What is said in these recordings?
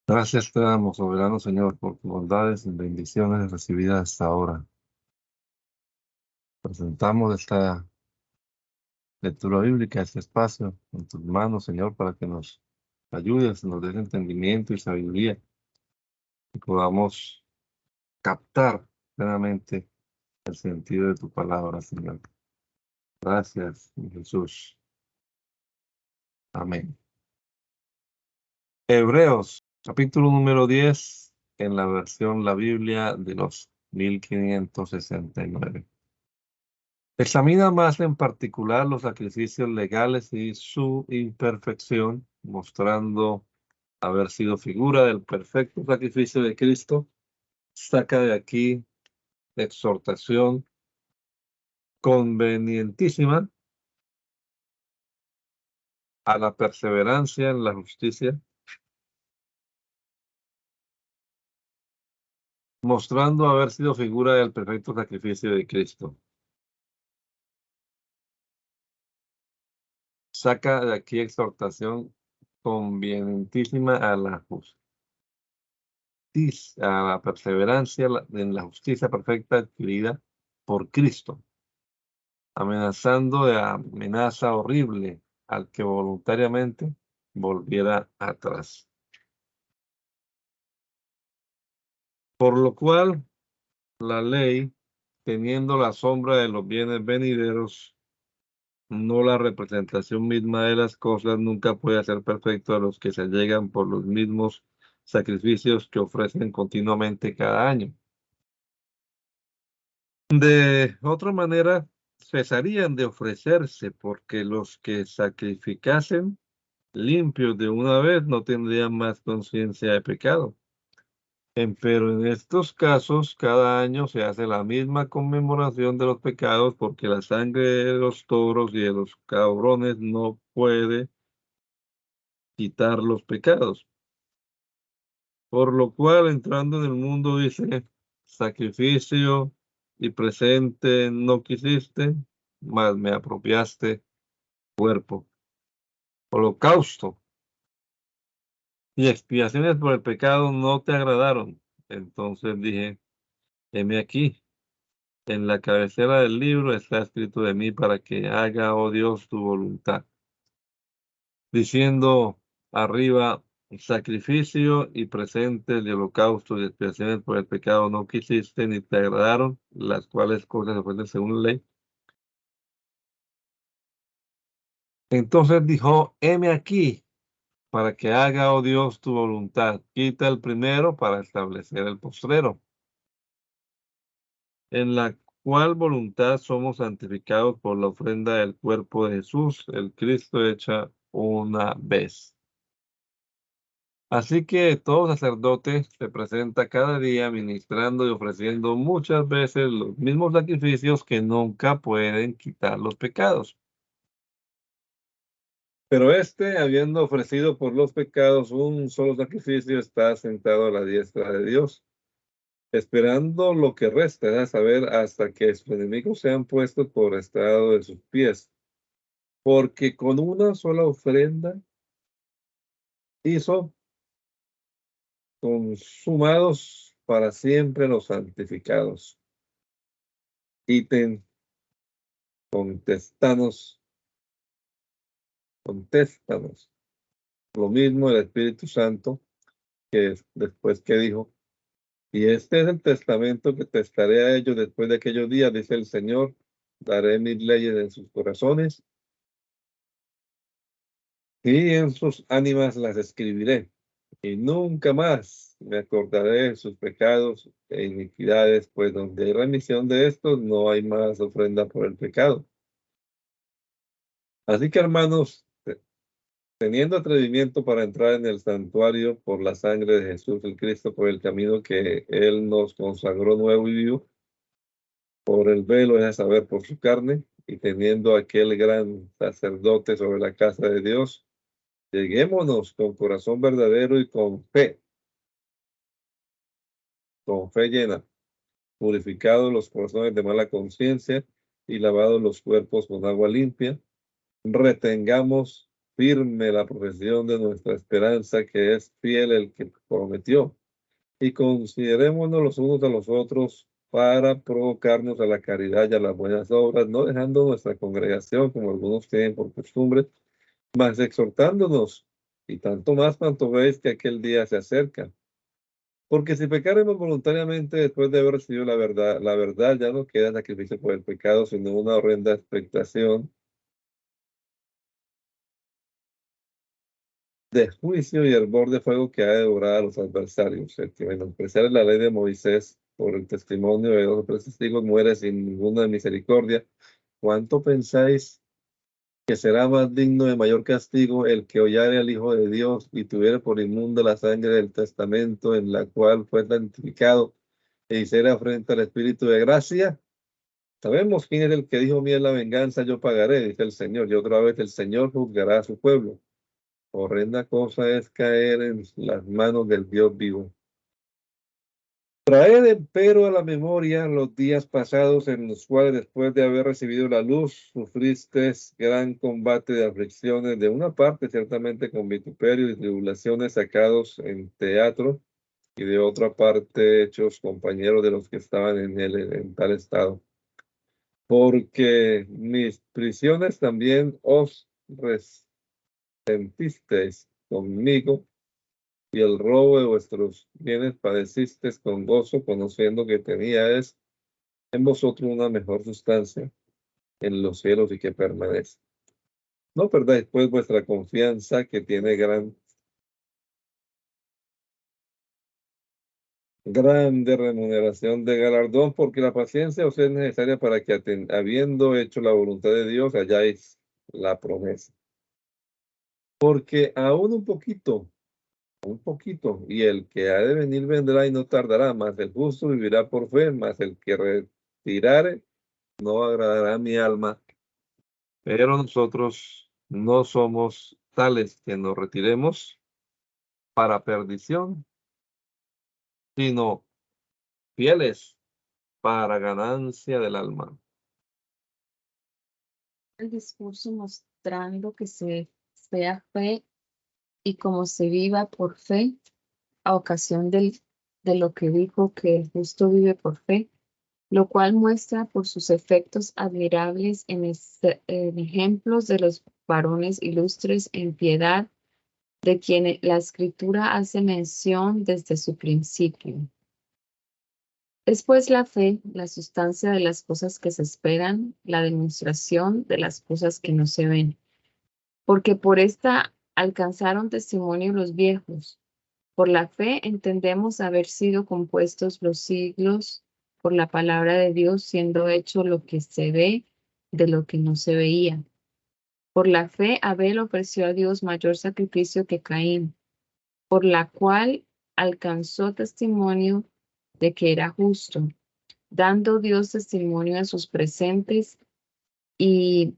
Gracias te damos, soberano Señor, por tus bondades y bendiciones recibidas hasta ahora. Presentamos esta lectura bíblica, este espacio, en tus manos, Señor, para que nos ayudes, nos des entendimiento y sabiduría y podamos captar plenamente el sentido de tu palabra, Señor. Gracias, Jesús. Amén. Hebreos, capítulo número 10, en la versión La Biblia de los 1569. Examina más en particular los sacrificios legales y su imperfección, mostrando haber sido figura del perfecto sacrificio de Cristo. Saca de aquí exhortación convenientísima a la perseverancia en la justicia, mostrando haber sido figura del perfecto sacrificio de Cristo. Saca de aquí exhortación convenientísima a la a la perseverancia en la justicia perfecta adquirida por Cristo, amenazando de amenaza horrible al que voluntariamente volviera atrás. Por lo cual, la ley, teniendo la sombra de los bienes venideros, no la representación misma de las cosas, nunca puede hacer perfecto a los que se llegan por los mismos sacrificios que ofrecen continuamente cada año. De otra manera, cesarían de ofrecerse, porque los que sacrificasen limpios de una vez no tendrían más conciencia de pecado. Pero en estos casos, cada año se hace la misma conmemoración de los pecados, porque la sangre de los toros y de los cabrones no puede quitar los pecados. Por lo cual, entrando en el mundo, dice, sacrificio y presente no quisiste, mas me apropiaste cuerpo. Holocausto y expiaciones por el pecado no te agradaron. Entonces dije, heme aquí, en la cabecera del libro está escrito de mí para que haga, oh Dios, tu voluntad. Diciendo arriba, sacrificio y presentes de holocausto y expiaciones por el pecado no quisiste ni te agradaron, las cuales cosas se ofrecen según la ley. Entonces dijo, heme aquí, para que haga, oh Dios, tu voluntad. Quita el primero para establecer el postrero, en la cual voluntad somos santificados por la ofrenda del cuerpo de Jesús, el Cristo hecha una vez. Así que todo sacerdote se presenta cada día ministrando y ofreciendo muchas veces los mismos sacrificios que nunca pueden quitar los pecados. Pero este, habiendo ofrecido por los pecados un solo sacrificio, está sentado a la diestra de Dios, esperando lo que resta, a saber, hasta que sus enemigos sean puestos por estrado de sus pies. Porque con una sola ofrenda hizo consumados para siempre los santificados. Ítem, contéstanos. Lo mismo el Espíritu Santo, que después que dijo, y este es el testamento que testaré a ellos después de aquellos días, dice el Señor, daré mis leyes en sus corazones y en sus ánimas las escribiré, y nunca más me acordaré de sus pecados e iniquidades, pues donde hay remisión de estos, no hay más ofrenda por el pecado. Así que, hermanos, teniendo atrevimiento para entrar en el santuario por la sangre de Jesús el Cristo, por el camino que Él nos consagró nuevo y vivo, por el velo, es a saber, por su carne, y teniendo aquel gran sacerdote sobre la casa de Dios, lleguémonos con corazón verdadero y con fe llena, purificados los corazones de mala conciencia y lavados los cuerpos con agua limpia. Retengamos firme la profesión de nuestra esperanza, que es fiel el que prometió. Y considerémonos los unos a los otros para provocarnos a la caridad y a las buenas obras, no dejando nuestra congregación, como algunos tienen por costumbre, mas exhortándonos, y tanto más cuanto veis que aquel día se acerca. Porque si pecaremos voluntariamente después de haber recibido la verdad ya no queda sacrificio por el pecado, sino una horrenda expectación de juicio y hervor de fuego que ha de devorar a los adversarios. El que menospreciare la ley de Moisés por el testimonio de dos o tres testigos muere sin ninguna misericordia. ¿Cuánto pensáis que será más digno de mayor castigo el que hollare al Hijo de Dios y tuviere por inmunda la sangre del testamento en la cual fue santificado e hiciera frente al Espíritu de gracia? Sabemos quién es el que dijo: mía es la venganza, yo pagaré, dice el Señor, y otra vez el Señor juzgará a su pueblo. Horrenda cosa es caer en las manos del Dios vivo. Traed empero a la memoria los días pasados en los cuales, después de haber recibido la luz, sufristeis gran combate de aflicciones, de una parte ciertamente con vituperio y tribulaciones sacados en teatro, y de otra parte hechos compañeros de los que estaban en tal estado. Porque mis prisiones también os resentisteis conmigo, y el robo de vuestros bienes padecisteis con gozo, conociendo que teníais en vosotros una mejor sustancia en los cielos y que permanece. No perdáis pues vuestra confianza, que tiene grande remuneración de galardón, porque la paciencia os es necesaria para que, habiendo hecho la voluntad de Dios, halláis la promesa. Porque aún un poquito, y el que ha de venir vendrá y no tardará, mas el justo vivirá por fe, mas el que retirare no agradará a mi alma. Pero nosotros no somos tales que nos retiremos para perdición, sino fieles para ganancia del alma. El discurso mostrando que se sea fe y como se viva por fe, a ocasión de lo que dijo que el justo vive por fe, lo cual muestra por sus efectos admirables en ejemplos de los varones ilustres en piedad, de quienes la Escritura hace mención desde su principio. Es pues la fe, la sustancia de las cosas que se esperan, la demostración de las cosas que no se ven, porque por esta alcanzaron testimonio los viejos. Por la fe entendemos haber sido compuestos los siglos por la palabra de Dios, siendo hecho lo que se ve de lo que no se veía. Por la fe Abel ofreció a Dios mayor sacrificio que Caín, por la cual alcanzó testimonio de que era justo, dando Dios testimonio a sus presentes, y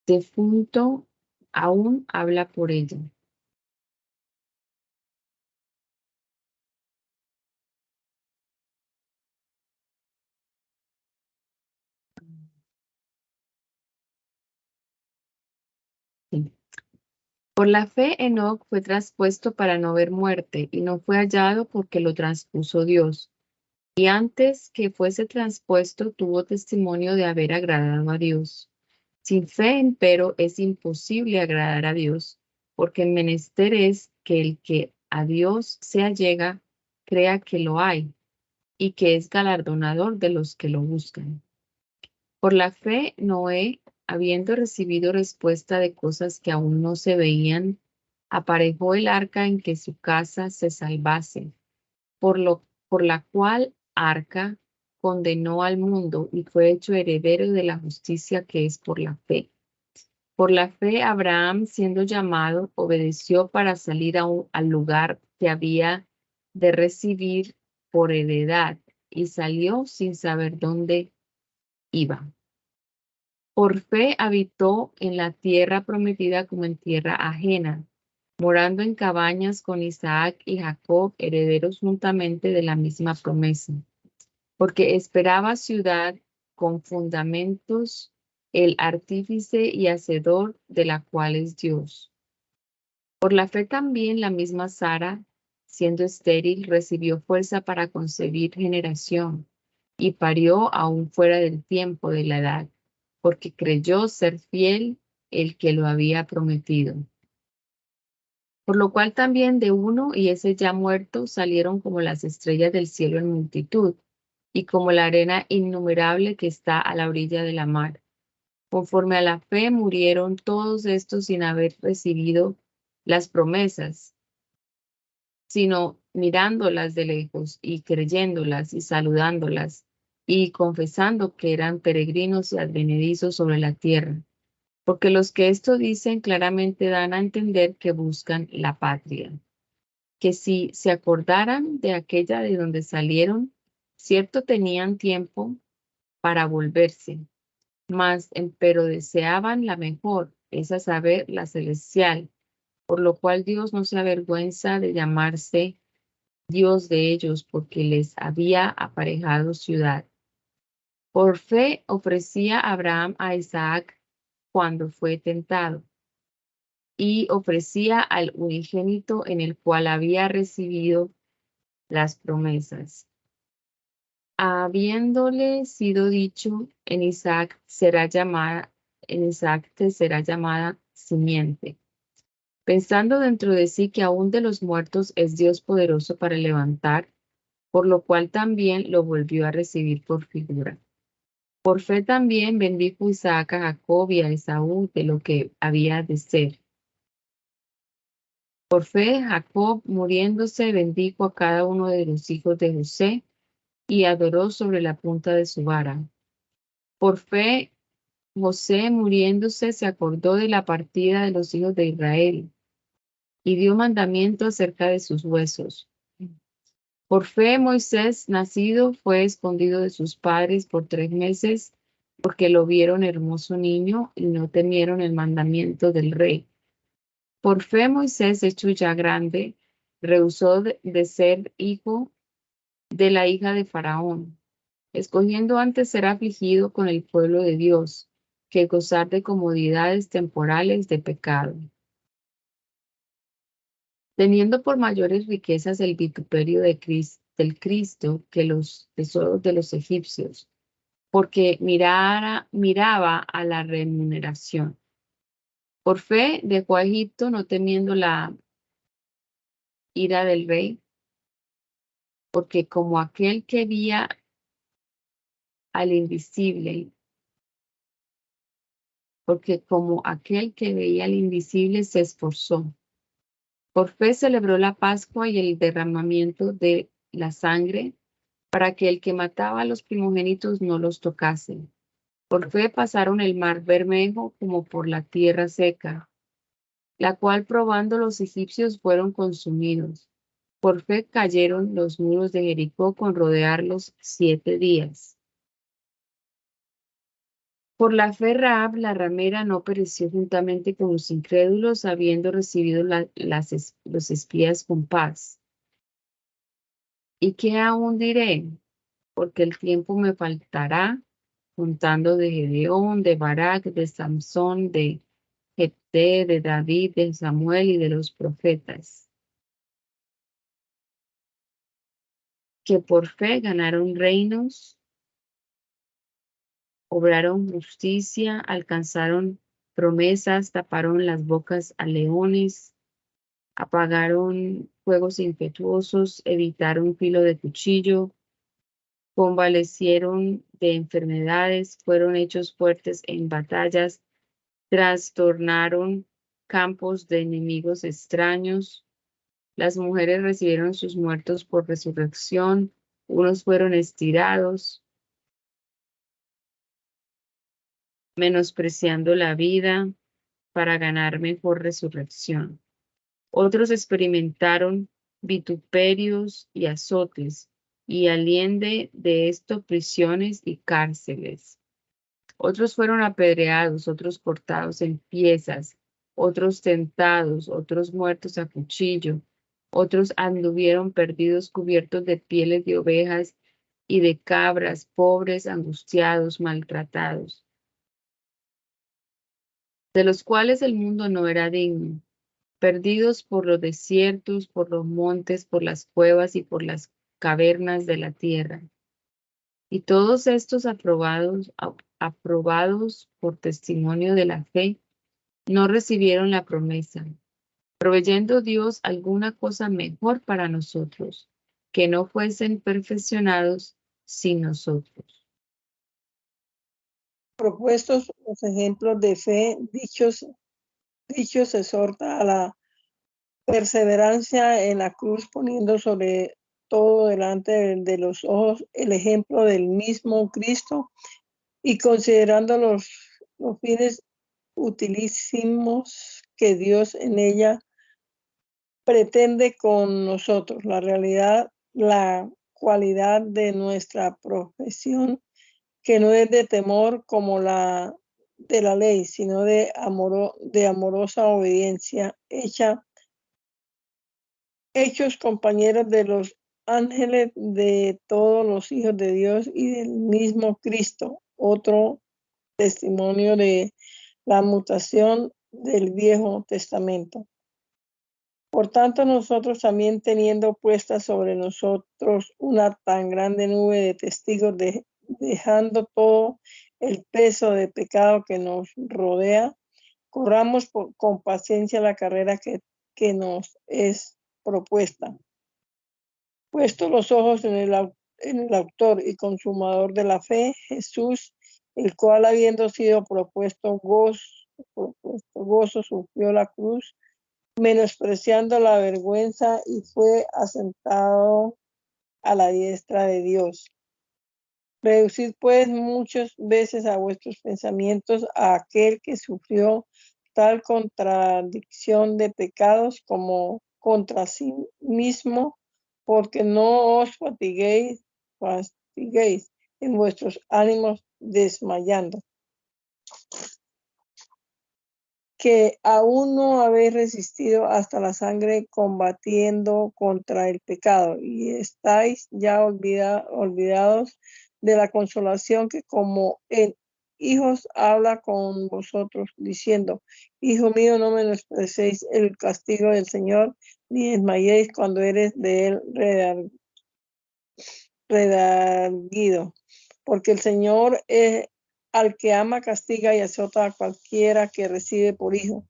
defunto aún habla por ella. Sí. Por la fe, Enoc fue traspuesto para no ver muerte, y no fue hallado porque lo transpuso Dios. Y antes que fuese transpuesto, tuvo testimonio de haber agradado a Dios. Sin fe, empero, es imposible agradar a Dios, porque menester es que el que a Dios se allega crea que lo hay, y que es galardonador de los que lo buscan. Por la fe, Noé, habiendo recibido respuesta de cosas que aún no se veían, aparejó el arca en que su casa se salvase, por la cual arca condenó al mundo y fue hecho heredero de la justicia que es por la fe. Por la fe, Abraham, siendo llamado, obedeció para salir al lugar que había de recibir por heredad, y salió sin saber dónde iba. Por fe habitó en la tierra prometida como en tierra ajena, morando en cabañas con Isaac y Jacob, herederos juntamente de la misma promesa, porque esperaba ciudad con fundamentos el artífice y hacedor de la cual es Dios. Por la fe también la misma Sara, siendo estéril, recibió fuerza para concebir generación y parió aún fuera del tiempo de la edad, porque creyó ser fiel el que lo había prometido. Por lo cual también de uno y ese ya muerto salieron como las estrellas del cielo en multitud, y como la arena innumerable que está a la orilla de la mar. Conforme a la fe murieron todos estos sin haber recibido las promesas, sino mirándolas de lejos y creyéndolas y saludándolas y confesando que eran peregrinos y advenedizos sobre la tierra. Porque los que esto dicen claramente dan a entender que buscan la patria, que si se acordaran de aquella de donde salieron, cierto tenían tiempo para volverse, pero deseaban la mejor, es a saber, la celestial, por lo cual Dios no se avergüenza de llamarse Dios de ellos, porque les había aparejado ciudad. Por fe ofrecía Abraham a Isaac cuando fue tentado, y ofrecía al unigénito en el cual había recibido las promesas. Habiéndole sido dicho, en Isaac te será llamada simiente, pensando dentro de sí que aún de los muertos es Dios poderoso para levantar, por lo cual también lo volvió a recibir por figura. Por fe también bendijo Isaac a Jacob y a Esaú de lo que había de ser. Por fe Jacob, muriéndose, bendijo a cada uno de los hijos de José y adoró sobre la punta de su vara. Por fe José, muriéndose, se acordó de la partida de los hijos de Israel y dio mandamiento acerca de sus huesos. Por fe Moisés, nacido, fue escondido de sus padres por 3 meses, porque lo vieron hermoso niño y no temieron el mandamiento del rey. Por fe Moisés, hecho ya grande, rehusó de ser hijo de la hija de Faraón, escogiendo antes ser afligido con el pueblo de Dios, que gozar de comodidades temporales de pecado, teniendo por mayores riquezas el vituperio del Cristo que los tesoros de los egipcios, porque miraba a la remuneración. Por fe dejó a Egipto, no temiendo la ira del rey, porque como aquel que veía al invisible, se esforzó. Por fe celebró la Pascua y el derramamiento de la sangre, para que el que mataba a los primogénitos no los tocase. Por fe pasaron el mar Bermejo como por la tierra seca, la cual probando los egipcios fueron consumidos. Por fe cayeron los muros de Jericó con rodearlos 7 días. Por la fe Rahab la ramera no pereció juntamente con los incrédulos, habiendo recibido los espías con paz. ¿Y qué aún diré? Porque el tiempo me faltará, contando de Gedeón, de Barak, de Samsón, de Jefté, de David, de Samuel y de los profetas, que por fe ganaron reinos, obraron justicia, alcanzaron promesas, taparon las bocas a leones, apagaron fuegos impetuosos, evitaron filo de cuchillo, convalecieron de enfermedades, fueron hechos fuertes en batallas, trastornaron campos de enemigos extraños. Las mujeres recibieron sus muertos por resurrección, unos fueron estirados, menospreciando la vida para ganar mejor resurrección. Otros experimentaron vituperios y azotes, y aliende de esto prisiones y cárceles. Otros fueron apedreados, otros cortados en piezas, otros tentados, otros muertos a cuchillo, otros anduvieron perdidos cubiertos de pieles de ovejas y de cabras, pobres, angustiados, maltratados. de los cuales el mundo no era digno, perdidos por los desiertos, por los montes, por las cuevas y por las cavernas de la tierra. Y todos estos aprobados por testimonio de la fe, no recibieron la promesa, proveyendo Dios alguna cosa mejor para nosotros, que no fuesen perfeccionados sin nosotros. Propuestos los ejemplos de fe, dichos exhorta a la perseverancia en la cruz, poniendo sobre todo delante de los ojos el ejemplo del mismo Cristo y considerando los fines utilísimos que Dios en ella pretende con nosotros. La cualidad de nuestra profesión, que no es de temor como la de la ley, sino de amorosa obediencia, hechos compañeros de los ángeles, de todos los hijos de Dios y del mismo Cristo. Otro testimonio de la mutación del Viejo Testamento. Por tanto, nosotros también, teniendo puesta sobre nosotros una tan grande nube de testigos, dejando todo el peso de pecado que nos rodea, corramos con paciencia la carrera que nos es propuesta. Puesto los ojos en el autor y consumador de la fe, Jesús, el cual, habiendo sido propuesto gozo, sufrió la cruz, menospreciando la vergüenza, y fue asentado a la diestra de Dios. Reducid pues muchas veces a vuestros pensamientos a aquel que sufrió tal contradicción de pecados como contra sí mismo, porque no os fatiguéis en vuestros ánimos desmayando. Que aún no habéis resistido hasta la sangre combatiendo contra el pecado, y estáis ya olvidados de la consolación que como en hijos habla con vosotros, diciendo: Hijo mío, no menosprecéis el castigo del Señor, ni desmayéis cuando eres de él redarguido, porque el Señor al que ama castiga y azota a cualquiera que recibe por hijo.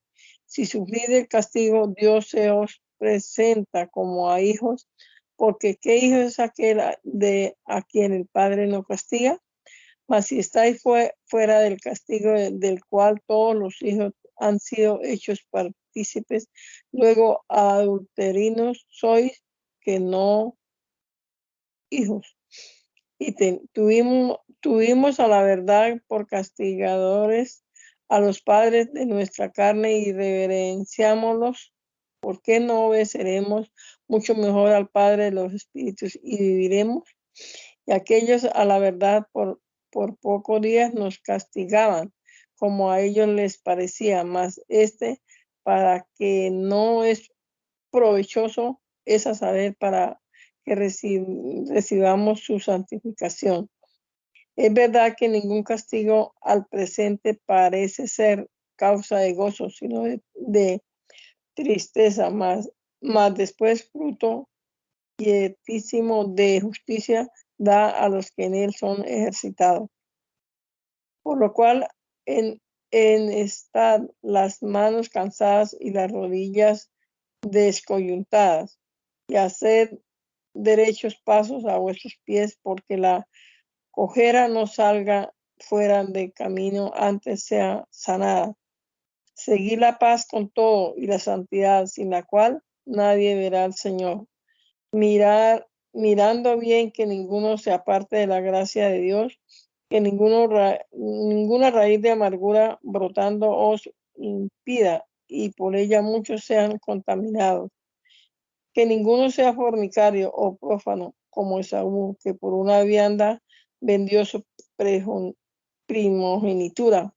Si sufrís el castigo, Dios se os presenta como a hijos, porque ¿qué hijo es aquel a quien el Padre no castiga? Mas si estáis fuera del castigo del cual todos los hijos han sido hechos partícipes, luego adulterinos sois, que no hijos. Y tuvimos a la verdad por castigadores a los padres de nuestra carne, y reverenciámoslos. ¿Por qué no obedeceremos mucho mejor al Padre de los espíritus y viviremos? Y aquellos a la verdad por pocos días nos castigaban, como a ellos les parecía, mas para que no es provechoso, es a saber, para que recibamos su santificación. Es verdad que ningún castigo al presente parece ser causa de gozo, sino de tristeza, más después fruto quietísimo de justicia da a los que en él son ejercitados. Por lo cual, en estad las manos cansadas y las rodillas descoyuntadas, y haced derechos pasos a vuestros pies, porque la cojera no salga fuera de camino, antes sea sanada. Seguid la paz con todo y la santidad, sin la cual nadie verá al Señor. Mirando bien que ninguno se aparte de la gracia de Dios, que ninguna raíz de amargura brotando os impida, y por ella muchos sean contaminados. Que ninguno sea fornicario o prófano, como Esaú, que por una vianda vendió su primogenitura,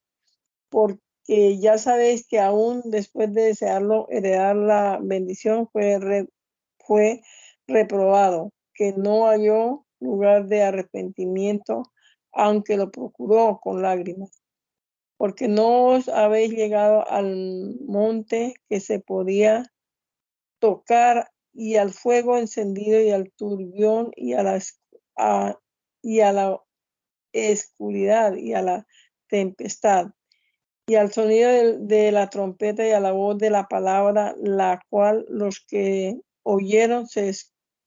porque ya sabéis que aún después de desearlo heredar la bendición, fue reprobado, que no halló lugar de arrepentimiento, aunque lo procuró con lágrimas. porque no os habéis llegado al monte que se podía tocar, y al fuego encendido, y al turbión, y a la oscuridad, y a la tempestad, y al sonido de la trompeta, y a la voz de la palabra, la cual los que oyeron se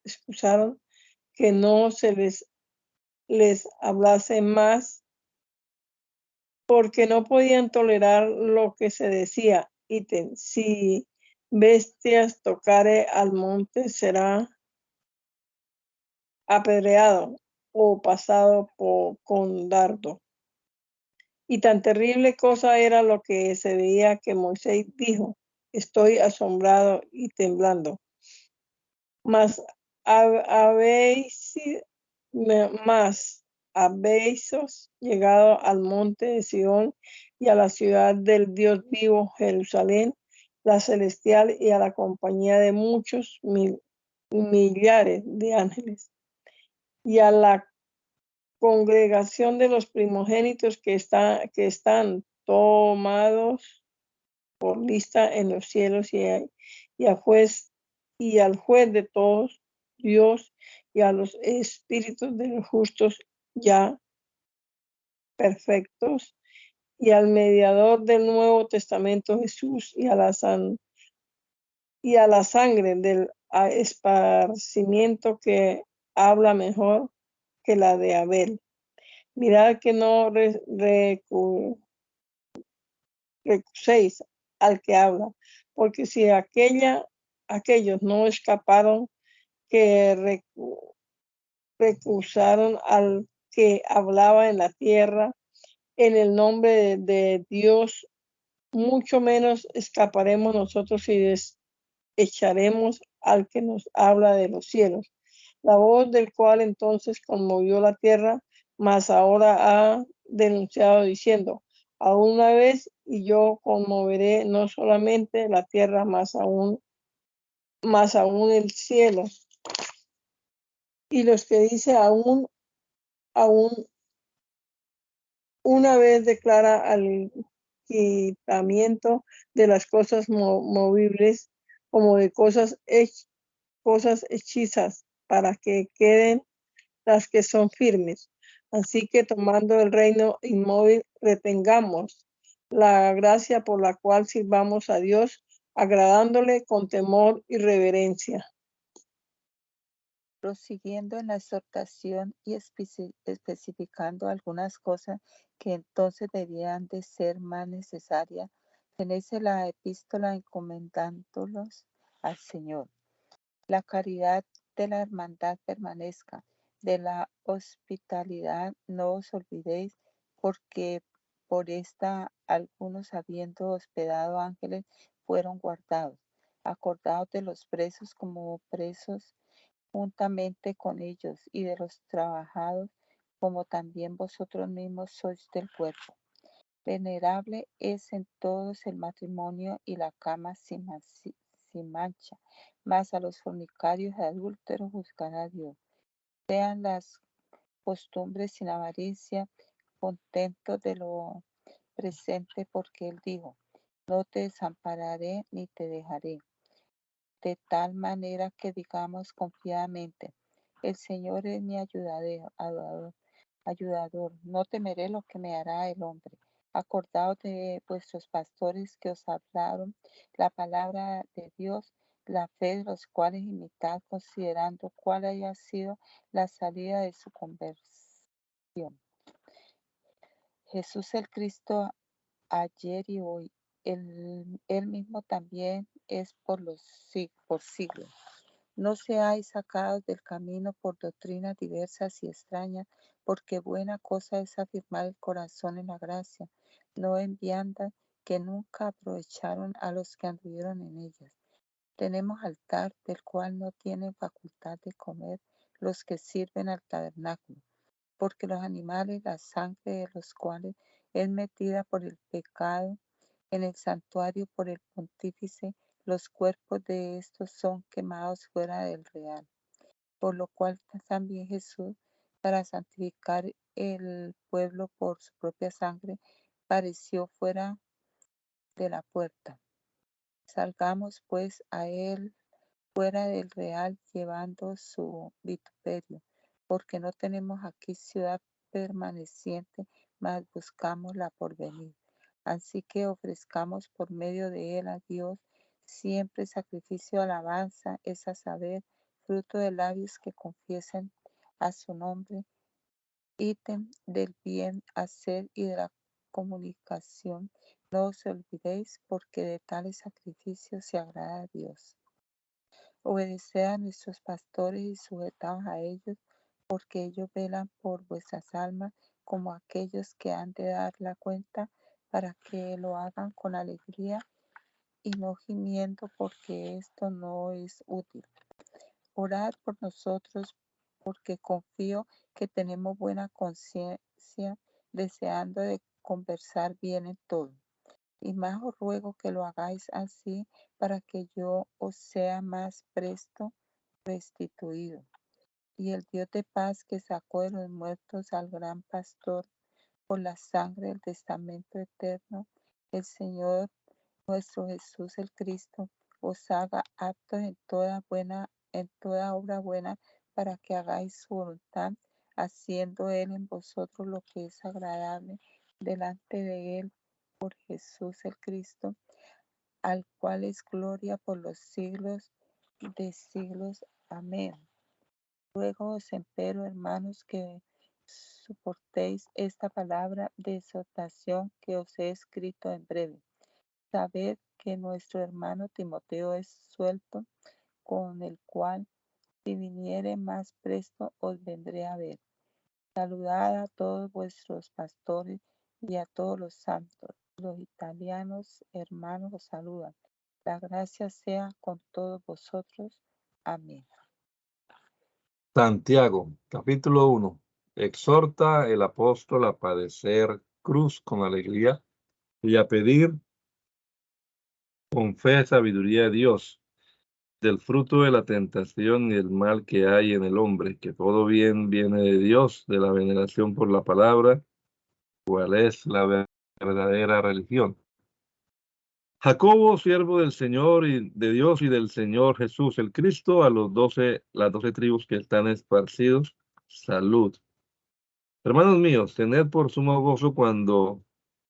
excusaron, que no se les hablase más, porque no podían tolerar lo que se decía. Si bestias tocare al monte, será apedreado o pasado con dardo. Y tan terrible cosa era lo que se veía, que Moisés dijo: estoy asombrado y temblando. Mas habéis llegado al monte de Sión, y a la ciudad del Dios vivo, Jerusalén, la celestial, y a la compañía de muchos millares de ángeles, y a la congregación de los primogénitos que están tomados por lista en los cielos, y al juez de todos, Dios, y a los espíritus de los justos ya perfectos, y al mediador del Nuevo Testamento, Jesús, y a la sangre del esparcimiento, que habla mejor que la de Abel. Mirad que no recuséis al que habla, porque si aquellos no escaparon, que recusaron al que hablaba en la tierra en el nombre de Dios, mucho menos escaparemos nosotros y echaremos al que nos habla de los cielos, la voz del cual entonces conmovió la tierra, mas ahora ha denunciado diciendo: aún una vez, y yo conmoveré no solamente la tierra, más aún el cielo. Y los que dice aún una vez, declara al quitamiento de las cosas movibles, como de cosas hechizas, para que queden las que son firmes. Así que, tomando el reino inmóvil, retengamos la gracia por la cual sirvamos a Dios, agradándole con temor y reverencia. Prosiguiendo en la exhortación y especificando algunas cosas que entonces debían de ser más necesarias, tenéis la epístola encomendándolos al Señor. La caridad de la hermandad permanezca. De la hospitalidad no os olvidéis, porque por esta algunos, habiendo hospedado ángeles, fueron guardados. Acordaos de los presos como presos juntamente con ellos, y de los trabajados, como también vosotros mismos sois del cuerpo. Venerable es en todos el matrimonio y la cama sin mancha, mas a los fornicarios y adúlteros juzgará Dios. Sean las costumbres sin avaricia, contentos de lo presente, porque Él dijo: no te desampararé ni te dejaré. De tal manera que digamos confiadamente: el Señor es mi ayudador, no temeré lo que me hará el hombre. Acordaos de vuestros pastores que os hablaron la palabra de Dios, la fe de los cuales imitad, considerando cuál haya sido la salida de su conversión. Jesús el Cristo, ayer y hoy, él mismo también es por siglos. No seáis sacados del camino por doctrinas diversas y extrañas, porque buena cosa es afirmar el corazón en la gracia, no en viandas que nunca aprovecharon a los que anduvieron en ellas. Tenemos altar, del cual no tienen facultad de comer los que sirven al tabernáculo, porque los animales, la sangre de los cuales es metida por el pecado en el santuario por el pontífice, los cuerpos de estos son quemados fuera del real. Por lo cual también Jesús, para santificar el pueblo por su propia sangre, pareció fuera de la puerta. Salgamos pues a él fuera del real llevando su vituperio, porque no tenemos aquí ciudad permaneciente, mas buscamos la porvenir. Así que ofrezcamos por medio de él a Dios siempre sacrificio de alabanza, es a saber, fruto de labios que confiesen a su nombre, ítem del bien hacer y de la comunicación. No os olvidéis, porque de tales sacrificios se agrada a Dios. Obedeced a nuestros pastores y sujetaos a ellos, porque ellos velan por vuestras almas como aquellos que han de dar la cuenta, para que lo hagan con alegría y no gimiendo, porque esto no es útil. Orad por nosotros, porque confío que tenemos buena conciencia, deseando de conversar bien en todo. Y más os ruego que lo hagáis así, para que yo os sea más presto restituido. Y el Dios de paz, que sacó de los muertos al gran pastor por la sangre del testamento eterno, el Señor nuestro Jesús el Cristo, os haga aptos en toda obra buena, para que hagáis su voluntad, haciendo Él en vosotros lo que es agradable delante de Él por Jesús el Cristo, al cual es gloria por los siglos de siglos. Amén. Ruego-os, empero, hermanos, que soportéis esta palabra de exhortación que os he escrito en breve. Sabed que nuestro hermano Timoteo es suelto, con el cual, si viniere más presto, os vendré a ver. Saludad a todos vuestros pastores y a todos los santos. Los italianos hermanos os saludan. La gracia sea con todos vosotros. Amén. Santiago, capítulo 1. Exhorta el apóstol a padecer cruz con alegría y a pedir con fe sabiduría de Dios, del fruto de la tentación y el mal que hay en el hombre, que todo bien viene de Dios, de la veneración por la palabra, cual es la verdadera religión. Jacobo, siervo del Señor y de Dios y del Señor Jesús el Cristo, a las 12 tribus que están esparcidos, salud. Hermanos míos, tened por sumo gozo cuando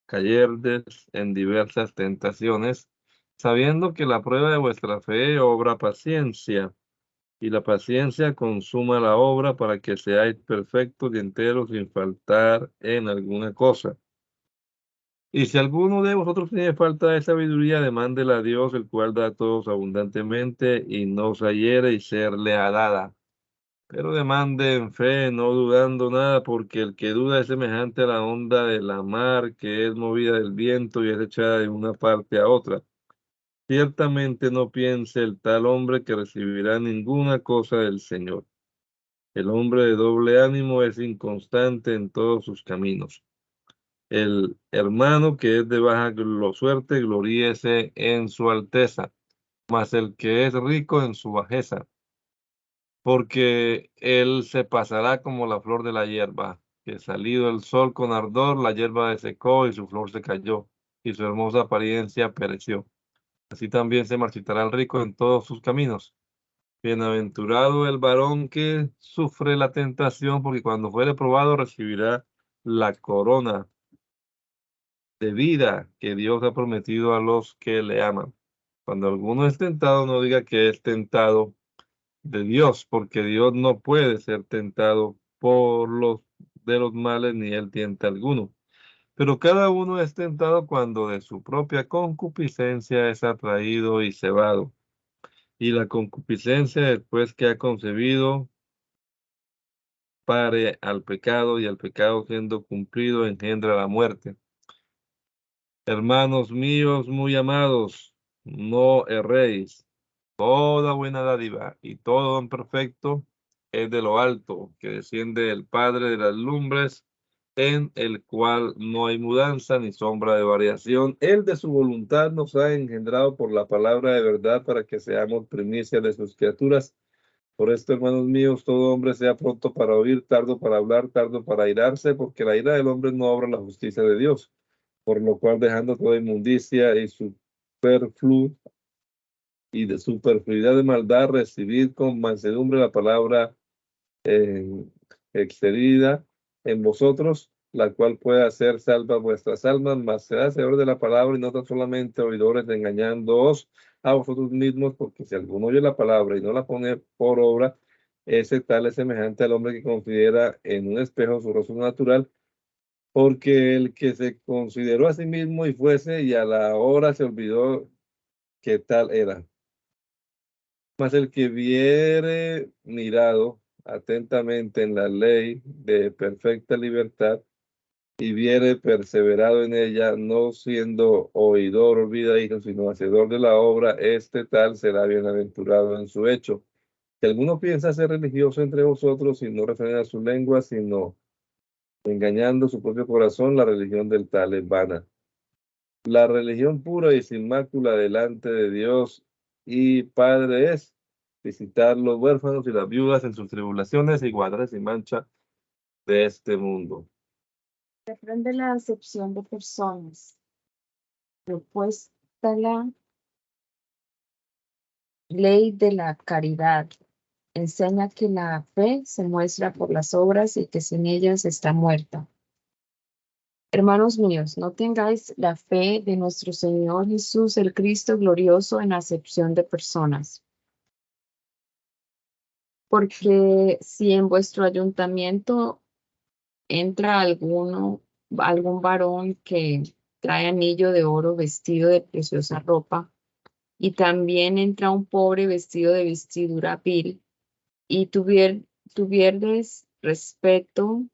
cayerdes en diversas tentaciones, sabiendo que la prueba de vuestra fe obra paciencia, y la paciencia consuma la obra, para que seáis perfectos y enteros sin faltar en alguna cosa. Y si alguno de vosotros tiene falta de sabiduría, demándela a Dios, el cual da a todos abundantemente, y no os hiere, y serle dada. Pero demande en fe, no dudando nada, porque el que duda es semejante a la onda de la mar, que es movida del viento y es echada de una parte a otra. Ciertamente no piense el tal hombre que recibirá ninguna cosa del Señor. El hombre de doble ánimo es inconstante en todos sus caminos. El hermano que es de baja suerte, gloríese en su alteza, mas el que es rico en su bajeza, porque él se pasará como la flor de la hierba, que salido el sol con ardor, la hierba desecó y su flor se cayó, y su hermosa apariencia pereció. Así también se marchitará el rico en todos sus caminos. Bienaventurado el varón que sufre la tentación, porque cuando fuere probado recibirá la corona de vida que Dios ha prometido a los que le aman. Cuando alguno es tentado, no diga que es tentado de Dios, porque Dios no puede ser tentado por los de los males, ni él tienta alguno. Pero cada uno es tentado cuando de su propia concupiscencia es atraído y cebado. Y la concupiscencia, después que ha concebido, pare al pecado, y el pecado, siendo cumplido, engendra la muerte. Hermanos míos muy amados, no erréis. Toda buena dádiva y todo don perfecto es de lo alto, que desciende del Padre de las lumbres, en el cual no hay mudanza ni sombra de variación. Él de su voluntad nos ha engendrado por la palabra de verdad, para que seamos primicias de sus criaturas. Por esto, hermanos míos, todo hombre sea pronto para oír, tardo para hablar, tardo para airarse, porque la ira del hombre no obra la justicia de Dios. Por lo cual, dejando toda inmundicia y superfluo y de superfluidad de maldad, recibid con mansedumbre la palabra extendida en vosotros, la cual puede hacer salva vuestras almas, mas será hacedor de la palabra y no tan solamente oidores, engañándoos a vosotros mismos, porque si alguno oye la palabra y no la pone por obra, ese tal es semejante al hombre que considera en un espejo su rostro natural, porque el que se consideró a sí mismo y fuese, y a la hora se olvidó que tal era. Mas el que viere mirado atentamente en la ley de perfecta libertad y viere perseverado en ella, no siendo oidor olvidadizo, sino hacedor de la obra, este tal será bienaventurado en su hecho. Si alguno piensa ser religioso entre vosotros y no refrena su lengua, sino engañando su propio corazón, la religión del tal es vana. La religión pura y sin mácula delante de Dios y Padre es visitar los huérfanos y las viudas en sus tribulaciones y guardar sin mancha de este mundo. Reprende la acepción de personas. Propuesta la ley de la caridad. Enseña que la fe se muestra por las obras y que sin ellas está muerta. Hermanos míos, no tengáis la fe de nuestro Señor Jesús, el Cristo glorioso, en acepción de personas. Porque si en vuestro ayuntamiento entra algún varón que trae anillo de oro vestido de preciosa ropa, y también entra un pobre vestido de vestidura vil, y tuvierdes respeto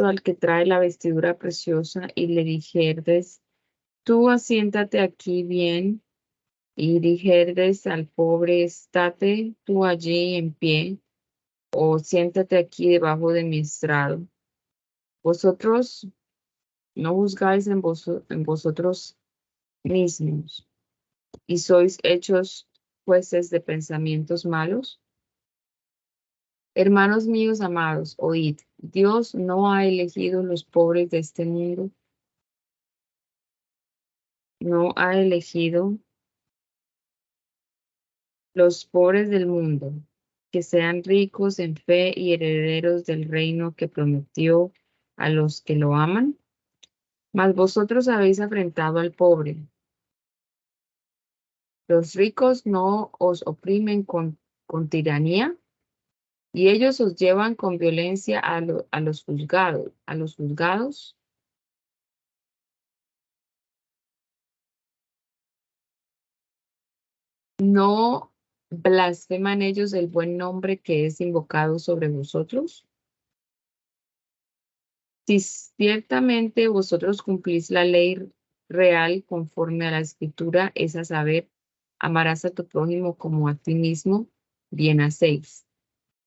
al que trae la vestidura preciosa, y le dijerdes, tú asiéntate aquí bien, y dijerdes al pobre, estate tú allí en pie, o siéntate aquí debajo de mi estrado. Vosotros no juzgáis en vosotros mismos, y sois hechos jueces de pensamientos malos. Hermanos míos amados, oíd, Dios no ha elegido los pobres de este mundo, no ha elegido los pobres del mundo, que sean ricos en fe y herederos del reino que prometió a los que lo aman. Mas vosotros habéis afrentado al pobre. Los ricos no os oprimen con tiranía, y ellos os llevan con violencia a los juzgados. ¿No blasfeman ellos el buen nombre que es invocado sobre vosotros? Si ciertamente vosotros cumplís la ley real conforme a la Escritura, es a saber, amarás a tu prójimo como a ti mismo, bien hacéis.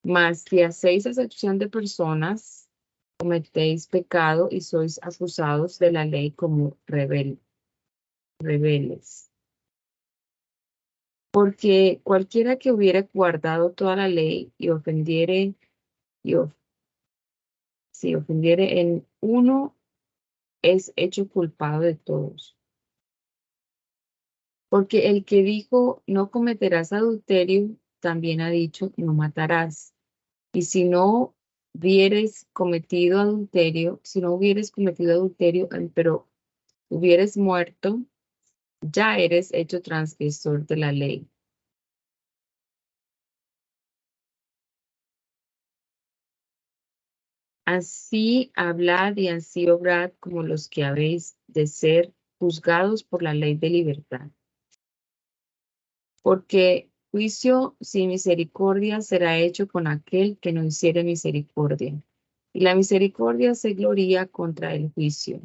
Mas si hacéis acepción de personas, cometéis pecado y sois acusados de la ley como rebeldes. Porque cualquiera que hubiera guardado toda la ley y ofendiere, si ofendiere en uno, es hecho culpado de todos. Porque el que dijo, no cometerás adulterio, también ha dicho, no matarás. Y si no hubieres cometido adulterio, pero hubieres muerto, ya eres hecho transgresor de la ley. Así hablad y así obrad como los que habéis de ser juzgados por la ley de libertad. Porque juicio sin misericordia será hecho con aquel que no hiciere misericordia. Y la misericordia se gloría contra el juicio.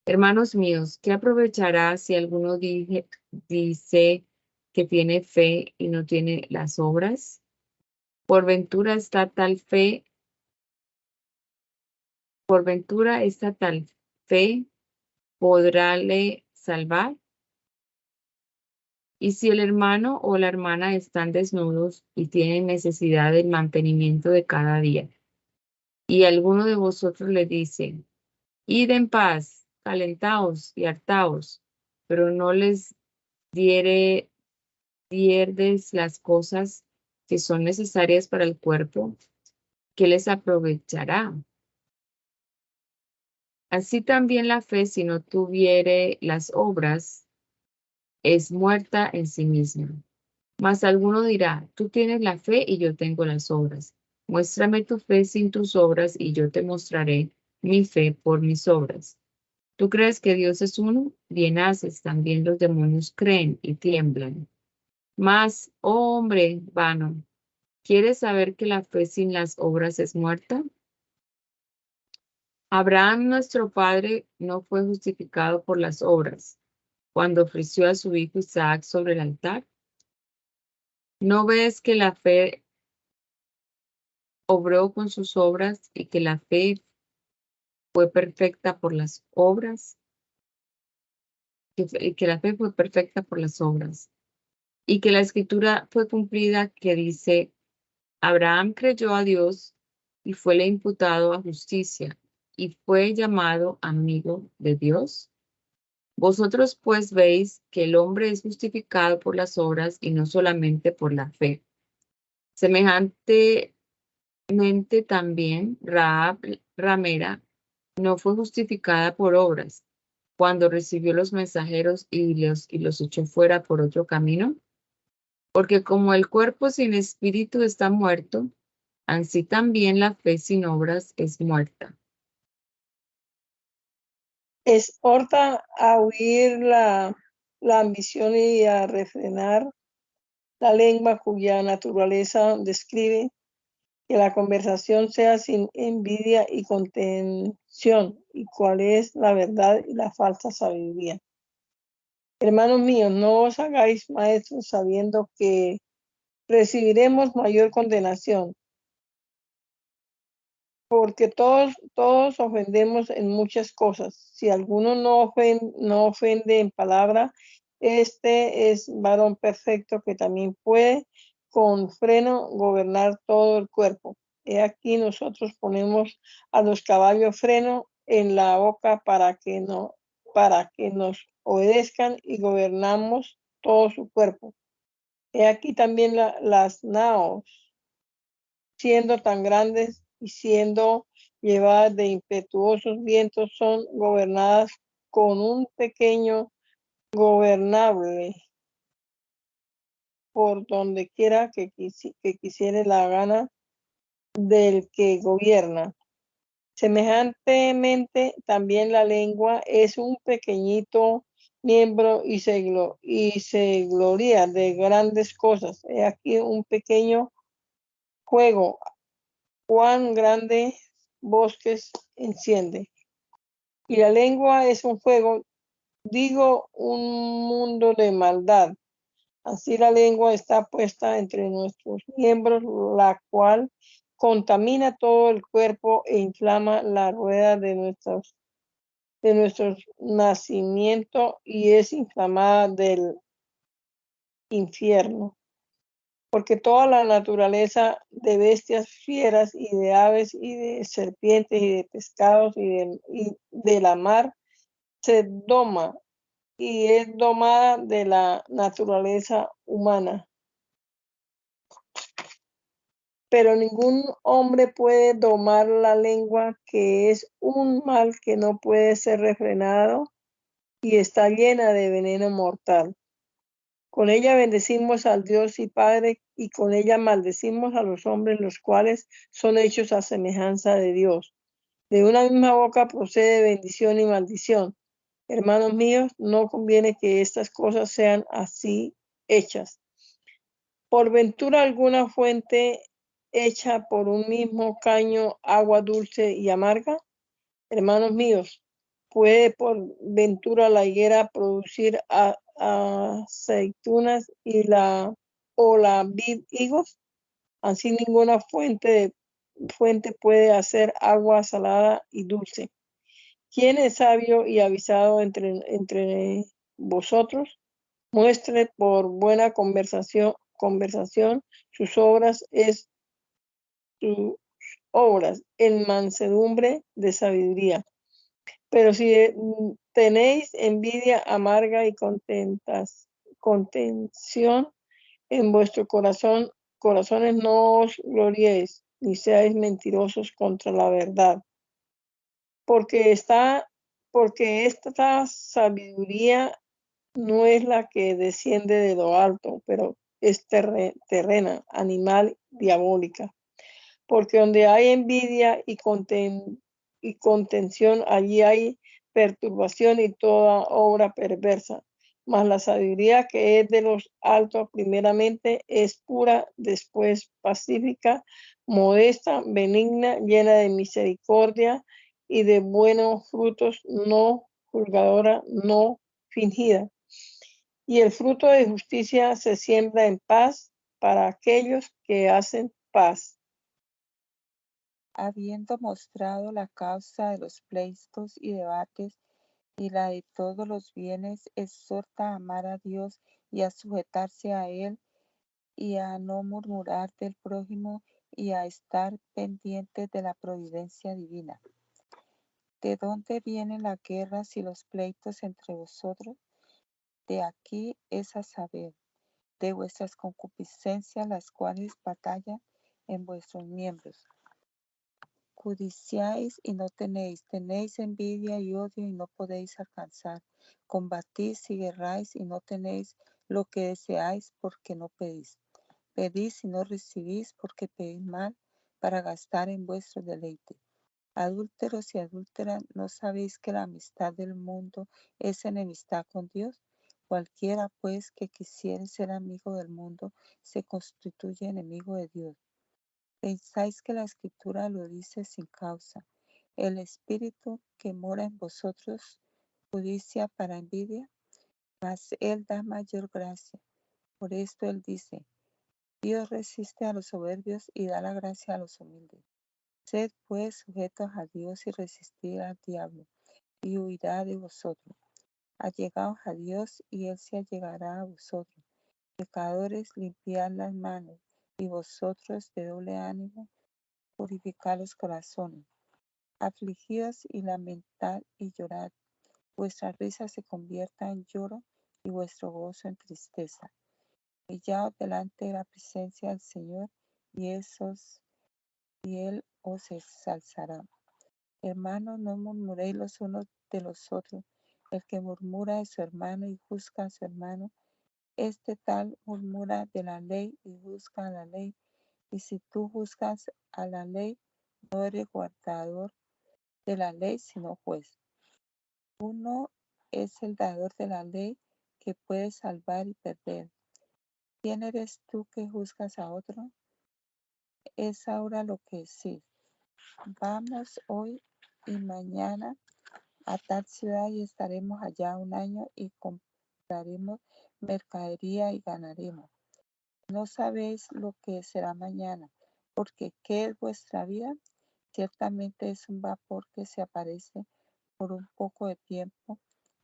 Hermanos míos, ¿qué aprovechará si alguno dice que tiene fe y no tiene las obras? Por ventura esta tal fe podrále salvar. Y si el hermano o la hermana están desnudos y tienen necesidad del mantenimiento de cada día, y alguno de vosotros le dice, id en paz, calentaos y hartaos, pero no les dierdes las cosas que son necesarias para el cuerpo, ¿qué les aprovechará? Así también la fe, si no tuviere las obras, es muerta en sí misma. Mas alguno dirá, tú tienes la fe y yo tengo las obras. Muéstrame tu fe sin tus obras y yo te mostraré mi fe por mis obras. ¿Tú crees que Dios es uno? Bien haces, también los demonios creen y tiemblan. Mas, oh hombre vano, ¿quieres saber que la fe sin las obras es muerta? Abraham, nuestro padre, no fue justificado por las obras cuando ofreció a su hijo Isaac sobre el altar. ¿No ves que la fe obró con sus obras y que la fe fue perfecta por las obras? Que la fe fue perfecta por las obras. Y que la escritura fue cumplida que dice, Abraham creyó a Dios y fuele imputado a justicia y fue llamado amigo de Dios. Vosotros pues veis que el hombre es justificado por las obras y no solamente por la fe. Semejantemente también Rahab ramera no fue justificada por obras cuando recibió los mensajeros y los echó fuera por otro camino. Porque como el cuerpo sin espíritu está muerto, así también la fe sin obras es muerta. Exhorta a huir la ambición y a refrenar la lengua cuya naturaleza describe que la conversación sea sin envidia y contención, y cuál es la verdad y la falsa sabiduría. Hermanos míos, no os hagáis maestros sabiendo que recibiremos mayor condenación, porque todos ofendemos en muchas cosas. Si alguno no ofende en palabra, este es varón perfecto que también puede con freno gobernar todo el cuerpo. He aquí nosotros ponemos a los caballos freno en la boca para que nos obedezcan y gobernamos todo su cuerpo. He aquí también las naos, siendo tan grandes y siendo llevadas de impetuosos vientos, son gobernadas con un pequeño gobernable por donde quiera que quisiere la gana del que gobierna. Semejantemente, también la lengua es un pequeñito miembro y se gloria de grandes cosas. He aquí un pequeño juego, cuán grandes bosques enciende. Y la lengua es un fuego, digo, un mundo de maldad. Así la lengua está puesta entre nuestros miembros, la cual contamina todo el cuerpo e inflama la rueda de nuestro nacimiento y es inflamada del infierno. Porque toda la naturaleza de bestias fieras y de aves y de serpientes y de pescados y de la mar se doma y es domada de la naturaleza humana. Pero ningún hombre puede domar la lengua, que es un mal que no puede ser refrenado y está llena de veneno mortal. Con ella bendecimos al Dios y Padre, y con ella maldecimos a los hombres, los cuales son hechos a semejanza de Dios. De una misma boca procede bendición y maldición. Hermanos míos, no conviene que estas cosas sean así hechas. Por ventura alguna fuente hecha por un mismo caño, agua dulce y amarga. Hermanos míos, ¿puede por ventura la higuera producir aceitunas o la vid higos? Así ninguna fuente puede hacer agua salada y dulce. ¿Quién es sabio y avisado entre vosotros? muestre por buena conversación sus obras en mansedumbre de sabiduría. Pero si tenéis envidia amarga y contención en vuestro corazones, no os gloriéis ni seáis mentirosos contra la verdad. Porque esta sabiduría no es la que desciende de lo alto, pero es terrena, animal, diabólica. Porque donde hay envidia y contención, allí hay perturbación y toda obra perversa. Mas la sabiduría que es de los altos primeramente es pura, después pacífica, modesta, benigna, llena de misericordia y de buenos frutos, no juzgadora, no fingida. Y el fruto de justicia se siembra en paz para aquellos que hacen paz. Habiendo mostrado la causa de los pleitos y debates y la de todos los bienes, exhorta a amar a Dios y a sujetarse a Él y a no murmurar del prójimo y a estar pendientes de la providencia divina. ¿De dónde vienen las guerras y los pleitos entre vosotros? De aquí es a saber, de vuestras concupiscencias, las cuales batallan en vuestros miembros. Codiciáis y no tenéis, tenéis envidia y odio y no podéis alcanzar. Combatís y guerráis y no tenéis lo que deseáis porque no pedís. Pedís y no recibís porque pedís mal para gastar en vuestro deleite. Adúlteros y adúlteras, ¿no sabéis que la amistad del mundo es enemistad con Dios? Cualquiera, pues, que quisiere ser amigo del mundo, se constituye enemigo de Dios. ¿Pensáis que la Escritura lo dice sin causa? El Espíritu que mora en vosotros, codicia para envidia, mas Él da mayor gracia. Por esto Él dice, Dios resiste a los soberbios y da la gracia a los humildes. Sed pues sujetos a Dios y resistid al diablo, y huirá de vosotros. Allegaos a Dios, y Él se allegará a vosotros. Pecadores, limpiad las manos, y vosotros de doble ánimo, purificad los corazones. Afligidos y lamentad y llorad. Vuestra risa se convierta en lloro, y vuestro gozo en tristeza. Humillaos delante de la presencia del Señor, y Él os ensalzará. Hermanos, no murmuréis los unos de los otros. El que murmura de su hermano y juzga a su hermano, este tal murmura de la ley y juzga a la ley. Y si tú juzgas a la ley, no eres guardador de la ley, sino juez. Uno es el dador de la ley, que puede salvar y perder. ¿Quién eres tú que juzgas a otro? Es ahora lo que decís. Vamos hoy y mañana a tal ciudad y estaremos allá un año y compraremos mercadería y ganaremos. No sabéis lo que será mañana, porque ¿qué es vuestra vida? Ciertamente es un vapor que se aparece por un poco de tiempo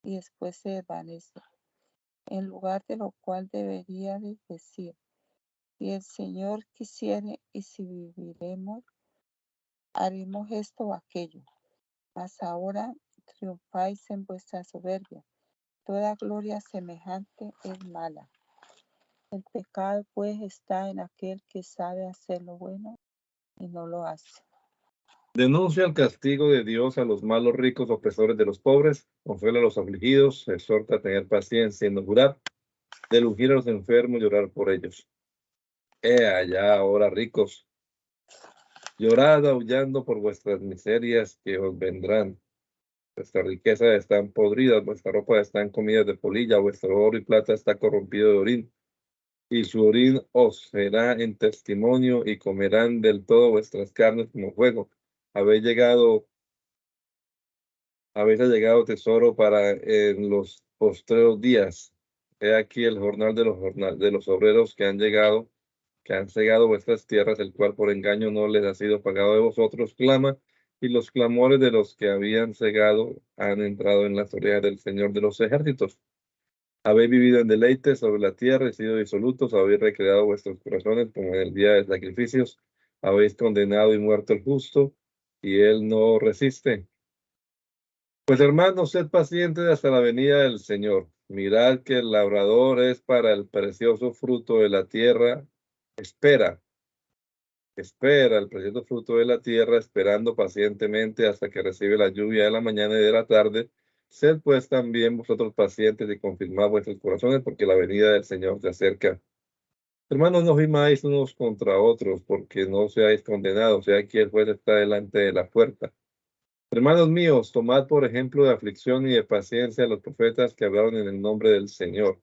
y después se desvanece. En lugar de lo cual deberíais decir, si el Señor quisiere y si viviremos, haremos esto o aquello. Mas ahora triunfáis en vuestra soberbia. Toda gloria semejante es mala. El pecado pues está en aquel que sabe hacer lo bueno y no lo hace. Denuncia el castigo de Dios a los malos ricos, opresores de los pobres, consuela a los afligidos, exhorta a tener paciencia y no jurar, del ungir a los enfermos, llorar por ellos. Allá ahora ricos, llorad aullando por vuestras miserias que os vendrán. Vuestra riqueza están podridas, vuestra ropa está en comidas de polilla, vuestro oro y plata está corrompido de orín, y su orín os será en testimonio, y comerán del todo vuestras carnes como fuego. Habéis allegado tesoro para en los postreros días. He aquí el jornal de los obreros que han cegado vuestras tierras, el cual por engaño no les ha sido pagado de vosotros, clama, y los clamores de los que habían cegado han entrado en las orejas del Señor de los ejércitos. Habéis vivido en deleite sobre la tierra y sido disolutos, habéis recreado vuestros corazones como en el día de sacrificios, habéis condenado y muerto el justo, y él no resiste. Pues hermanos, sed pacientes hasta la venida del Señor. Mirad que el labrador es para el precioso fruto de la tierra. Espera el precioso fruto de la tierra, esperando pacientemente hasta que recibe la lluvia de la mañana y de la tarde. Sed pues también vosotros pacientes y confirmad vuestros corazones, porque la venida del Señor se acerca. Hermanos, no gimáis unos contra otros, porque no seáis condenados, sea que el juez está delante de la puerta. Hermanos míos, tomad por ejemplo de aflicción y de paciencia a los profetas que hablaron en el nombre del Señor.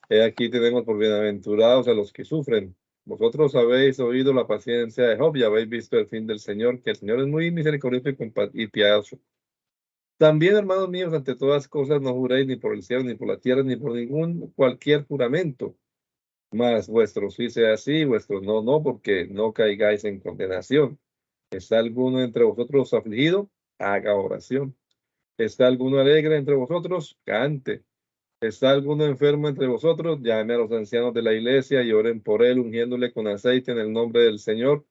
He aquí tenemos por bienaventurados a los que sufren. Vosotros habéis oído la paciencia de Job y habéis visto el fin del Señor, que el Señor es muy misericordioso y piadoso. También, hermanos míos, ante todas cosas no juréis ni por el cielo, ni por la tierra, ni por ningún cualquier juramento. Mas vuestro sí sea sí, vuestro no, no, porque no caigáis en condenación. ¿Está alguno entre vosotros afligido? Haga oración. ¿Está alguno alegre entre vosotros? Cante. ¿Está alguno enfermo entre vosotros? Llame a los ancianos de la iglesia y oren por él, ungiéndole con aceite en el nombre del Señor.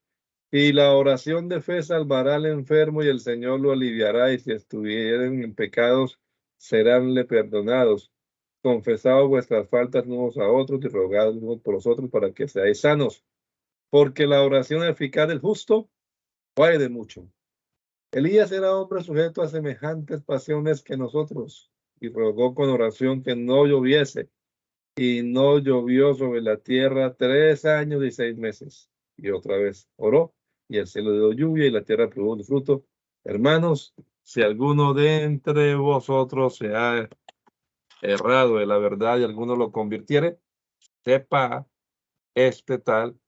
Y la oración de fe salvará al enfermo y el Señor lo aliviará, y si estuvieren en pecados, seránle perdonados. Confesad vuestras faltas unos a otros y rogad unos por los otros para que seáis sanos. Porque la oración eficaz del justo puede mucho. Elías era hombre sujeto a semejantes pasiones que nosotros, y rogó con oración que no lloviese, y no llovió sobre la tierra 3 años y 6 meses. Y otra vez oró, y el cielo dio lluvia, y la tierra produjo fruto. Hermanos, si alguno de entre vosotros se ha errado de la verdad y alguno lo convirtiere, sepa este tal,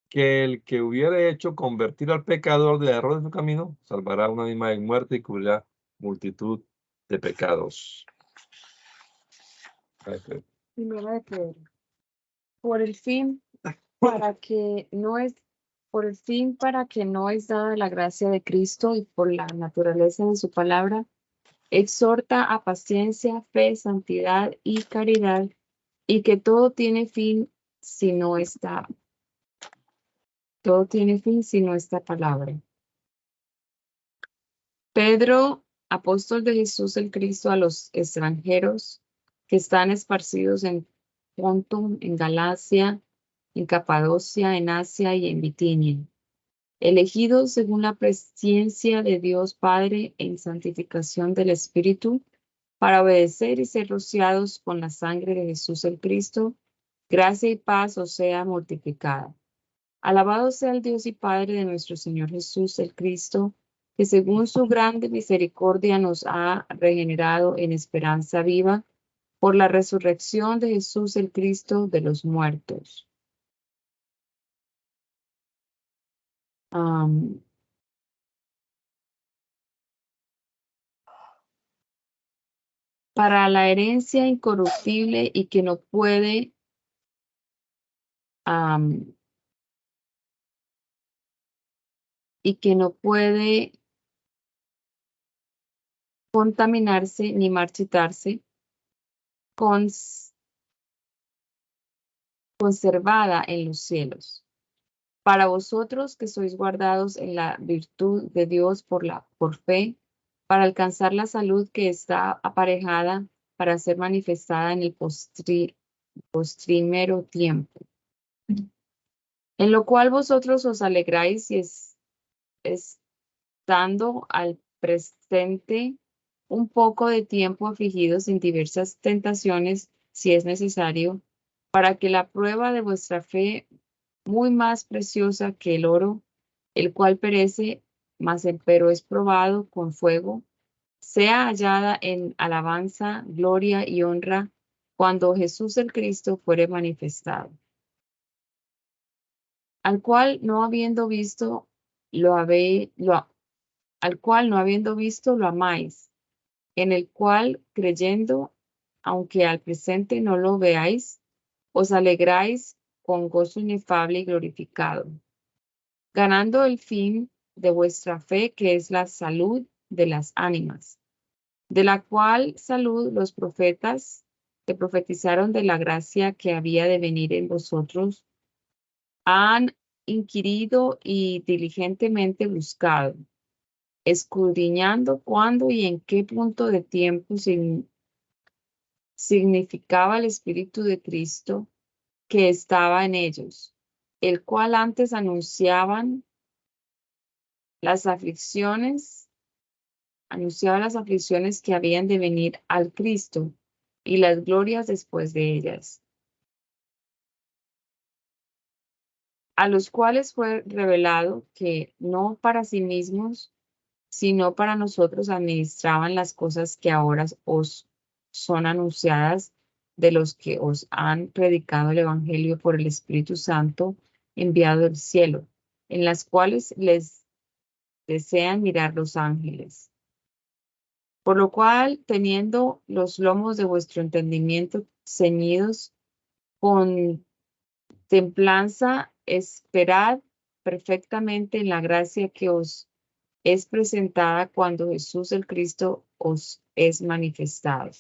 que el que hubiere hecho convertir al pecador de error de su camino, salvará un alma de muerte y cubrirá multitud de pecados. Primera de Pedro. Por el fin, para que no es dada la gracia de Cristo y por la naturaleza de su palabra, exhorta a paciencia, fe, santidad y caridad, y que todo tiene fin si no está palabra. Pedro, apóstol de Jesús el Cristo, a los extranjeros que están esparcidos en Ponto, en Galacia, en Capadocia, en Asia y en Bitinia, elegidos según la presciencia de Dios Padre en santificación del Espíritu, para obedecer y ser rociados con la sangre de Jesús el Cristo, gracia y paz os sea multiplicada. Alabado sea el Dios y Padre de nuestro Señor Jesús el Cristo, que según su grande misericordia nos ha regenerado en esperanza viva por la resurrección de Jesús el Cristo de los muertos. Para la herencia incorruptible y que no puede contaminarse ni marchitarse, conservada en los cielos. Para vosotros que sois guardados en la virtud de Dios por fe, para alcanzar la salud que está aparejada para ser manifestada en el postrimero tiempo. En lo cual vosotros os alegráis y estando al presente un poco de tiempo afligidos en diversas tentaciones, si es necesario, para que la prueba de vuestra fe, muy más preciosa que el oro, el cual perece, mas empero es probado con fuego, sea hallada en alabanza, gloria y honra cuando Jesús el Cristo fuere manifestado. Al cual no habiendo visto lo amáis, en el cual creyendo, aunque al presente no lo veáis, os alegráis con gozo inefable y glorificado, ganando el fin de vuestra fe, que es la salud de las ánimas, de la cual salud los profetas que profetizaron de la gracia que había de venir en vosotros, han inquirido y diligentemente buscado, escudriñando cuándo y en qué punto de tiempo significaba el Espíritu de Cristo que estaba en ellos, el cual antes anunciaba las aflicciones que habían de venir al Cristo y las glorias después de ellas, a los cuales fue revelado que no para sí mismos, sino para nosotros administraban las cosas que ahora os son anunciadas de los que os han predicado el Evangelio por el Espíritu Santo enviado del cielo, en las cuales les desean mirar los ángeles. Por lo cual, teniendo los lomos de vuestro entendimiento ceñidos con templanza, esperad perfectamente en la gracia que os es presentada cuando Jesús el Cristo os es manifestado.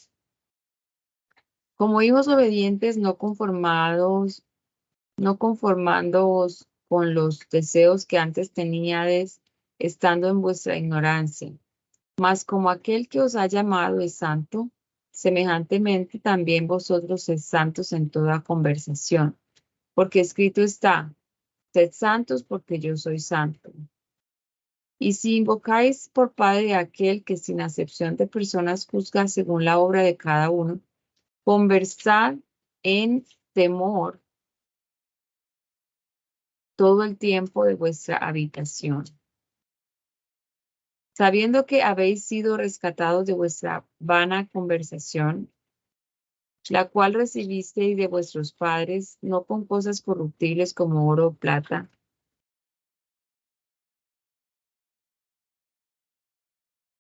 Como hijos obedientes, no conformándoos con los deseos que antes teníades, estando en vuestra ignorancia. Mas como aquel que os ha llamado es santo, semejantemente también vosotros sed santos en toda conversación. Porque escrito está, sed santos porque yo soy santo. Y si invocáis por Padre a aquel que sin acepción de personas juzga según la obra de cada uno, conversad en temor todo el tiempo de vuestra habitación, sabiendo que habéis sido rescatados de vuestra vana conversación, la cual recibisteis de vuestros padres, no con cosas corruptibles como oro o plata,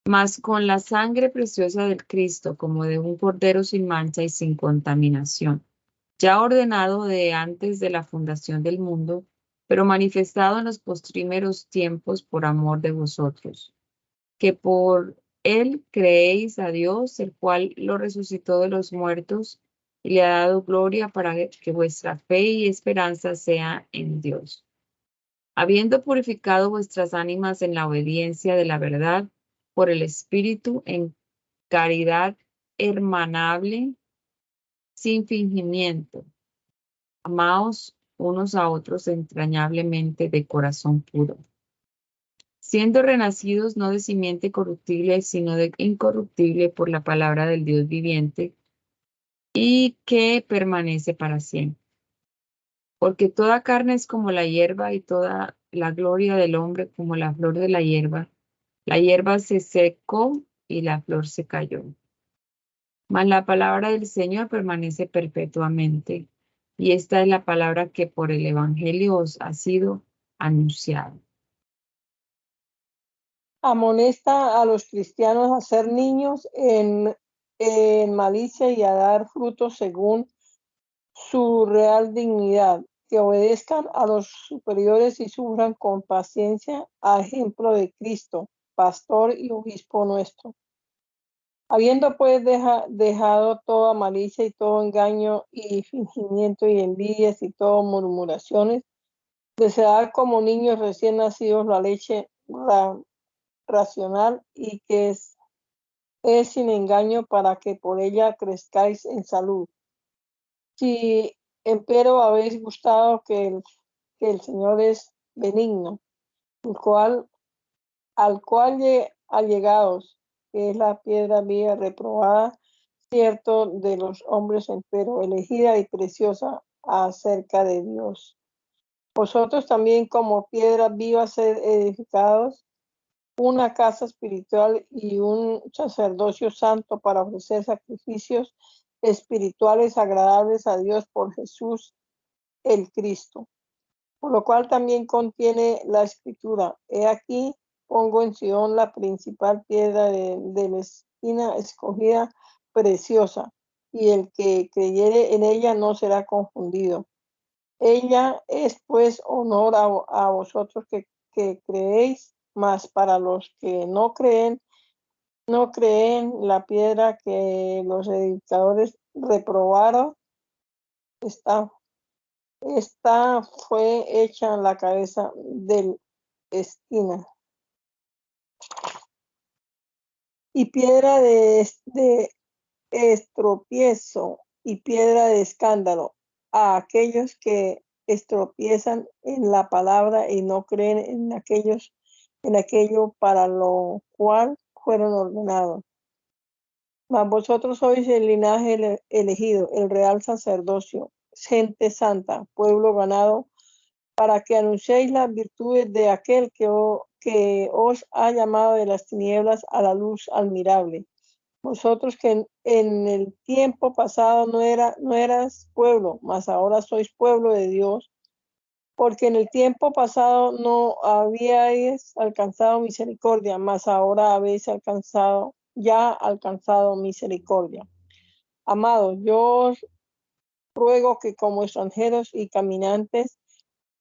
mas con la sangre preciosa del Cristo, como de un cordero sin mancha y sin contaminación, ya ordenado de antes de la fundación del mundo, pero manifestado en los postrimeros tiempos por amor de vosotros, que por él creéis a Dios, el cual lo resucitó de los muertos y le ha dado gloria para que vuestra fe y esperanza sea en Dios. Habiendo purificado vuestras ánimas en la obediencia de la verdad por el Espíritu en caridad hermanable, sin fingimiento, amaos unos a otros entrañablemente de corazón puro, siendo renacidos no de simiente corruptible, sino de incorruptible por la palabra del Dios viviente, y que permanece para siempre. Porque toda carne es como la hierba, y toda la gloria del hombre como la flor de la hierba. La hierba se secó y la flor se cayó. Mas la palabra del Señor permanece perpetuamente. Y esta es la palabra que por el Evangelio os ha sido anunciada. Amonesta a los cristianos a ser niños en malicia y a dar frutos según su real dignidad, que obedezcan a los superiores y sufran con paciencia a ejemplo de Cristo, pastor y obispo nuestro. Habiendo pues dejado toda malicia y todo engaño y fingimiento y envidias y todo murmuraciones, desead como niños recién nacidos la leche racional y que es sin engaño, para que por ella crezcáis en salud. Si empero habéis gustado que el Señor es benigno, al cual allegados, que es la piedra viva reprobada, cierto de los hombres, empero elegida y preciosa acerca de Dios. Vosotros también como piedras vivas sed edificados, una casa espiritual y un sacerdocio santo para ofrecer sacrificios espirituales agradables a Dios por Jesús el Cristo. Por lo cual también contiene la escritura: he aquí, pongo en Sion la principal piedra de la esquina, escogida, preciosa, y el que creyere en ella no será confundido. Ella es pues honor a vosotros que creéis, mas para los que no creen, la piedra que los edificadores reprobaron, esta fue hecha en la cabeza del esquina y piedra de estropiezo y piedra de escándalo a aquellos que estropiezan en la palabra y no creen en aquello para lo cual fueron ordenados. Mas vosotros sois el linaje elegido, el real sacerdocio, gente santa, pueblo ganado, para que anunciéis las virtudes de aquel que os ha llamado de las tinieblas a la luz admirable. Vosotros que en el tiempo pasado no eras pueblo, mas ahora sois pueblo de Dios, porque en el tiempo pasado no habíais alcanzado misericordia, mas ahora habéis alcanzado misericordia. Amados, yo os ruego que como extranjeros y caminantes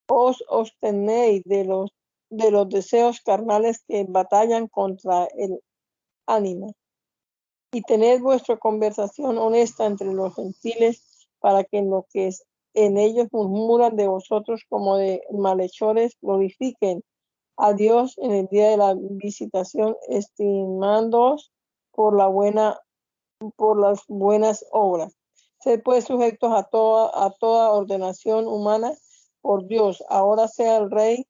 os abstenéis de los deseos carnales que batallan contra el ánimo, y tened vuestra conversación honesta entre los gentiles, para que en lo que en ellos murmuran de vosotros como de malhechores, glorifiquen a Dios en el día de la visitación, estimándoos por las buenas obras. Sed pues sujetos a toda ordenación humana por Dios, ahora sea el rey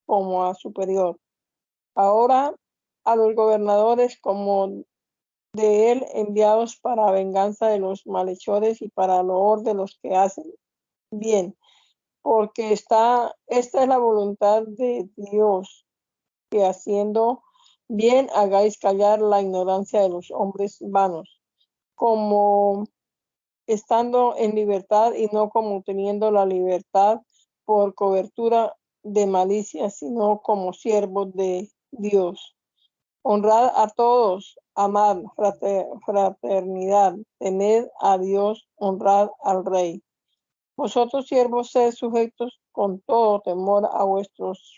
como a superior, ahora a los gobernadores como de él enviados para venganza de los malhechores y para loor de los que hacen bien, porque esta es la voluntad de Dios, que haciendo bien hagáis callar la ignorancia de los hombres vanos, como estando en libertad y no como teniendo la libertad por cobertura de malicia, sino como siervos de Dios. Honrad a todos, amad, fraternidad, temed a Dios, honrad al Rey. Vosotros, siervos, sed sujetos con todo temor a vuestros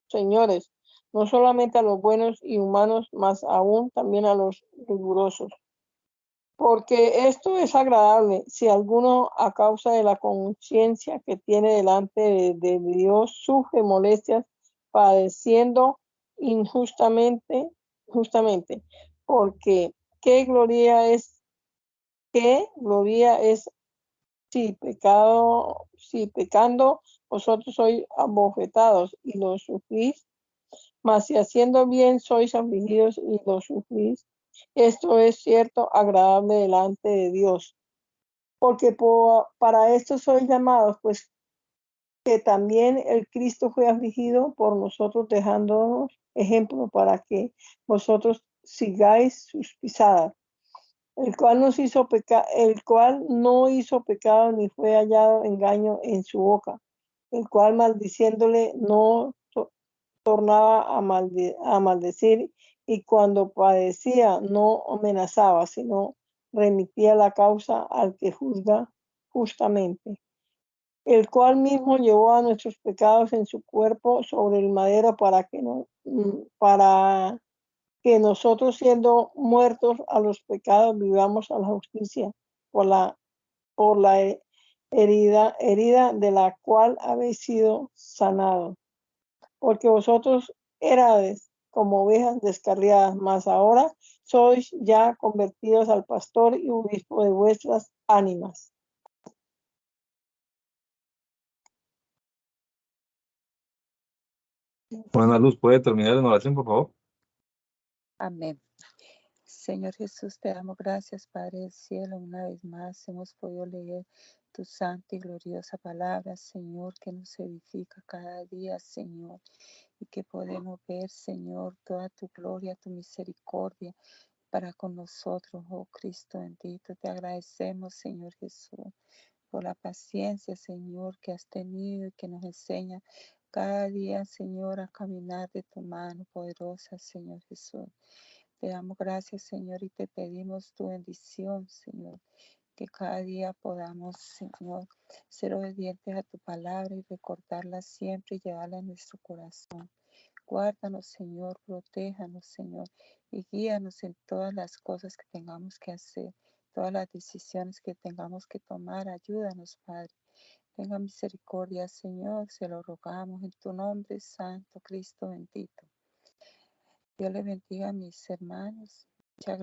señores, no solamente a los buenos y humanos, mas aún también a los rigurosos. Porque esto es agradable si alguno, a causa de la conciencia que tiene delante de Dios, sufre molestias, padeciendo justamente, porque qué gloria es si pecando vosotros sois abofetados y lo sufrís, mas si haciendo bien sois afligidos y lo sufrís, esto es cierto, agradable delante de Dios. Porque para esto sois llamados, pues que también el Cristo fue afligido por nosotros, dejándonos ejemplo para que vosotros sigáis sus pisadas, el cual no hizo pecado ni fue hallado engaño en su boca, el cual maldiciéndole no tornaba a maldecir, y cuando padecía no amenazaba, sino remitía la causa al que juzga justamente, el cual mismo llevó a nuestros pecados en su cuerpo sobre el madero para que nosotros, siendo muertos a los pecados, vivamos a la justicia, por la herida de la cual habéis sido sanados. Porque vosotros érades como ovejas descarriadas, mas ahora sois ya convertidos al pastor y obispo de vuestras ánimas. Juana Luz, ¿puede terminar en oración, por favor? Amén. Señor Jesús, te damos gracias, Padre del cielo. Una vez más hemos podido leer tu santa y gloriosa palabra, Señor, que nos edifica cada día, Señor, y que podemos ver, Señor, toda tu gloria, tu misericordia para con nosotros, oh Cristo bendito. Te agradecemos, Señor Jesús, por la paciencia, Señor, que has tenido y que nos enseña cada día, Señor, a caminar de tu mano poderosa, Señor Jesús. Te damos gracias, Señor, y te pedimos tu bendición, Señor, que cada día podamos, Señor, ser obedientes a tu palabra y recordarla siempre y llevarla en nuestro corazón. Guárdanos, Señor, protéjanos, Señor, y guíanos en todas las cosas que tengamos que hacer, todas las decisiones que tengamos que tomar. Ayúdanos, Padre. Tenga misericordia, Señor, se lo rogamos en tu nombre, Santo Cristo bendito. Dios le bendiga a mis hermanos. Muchas gracias.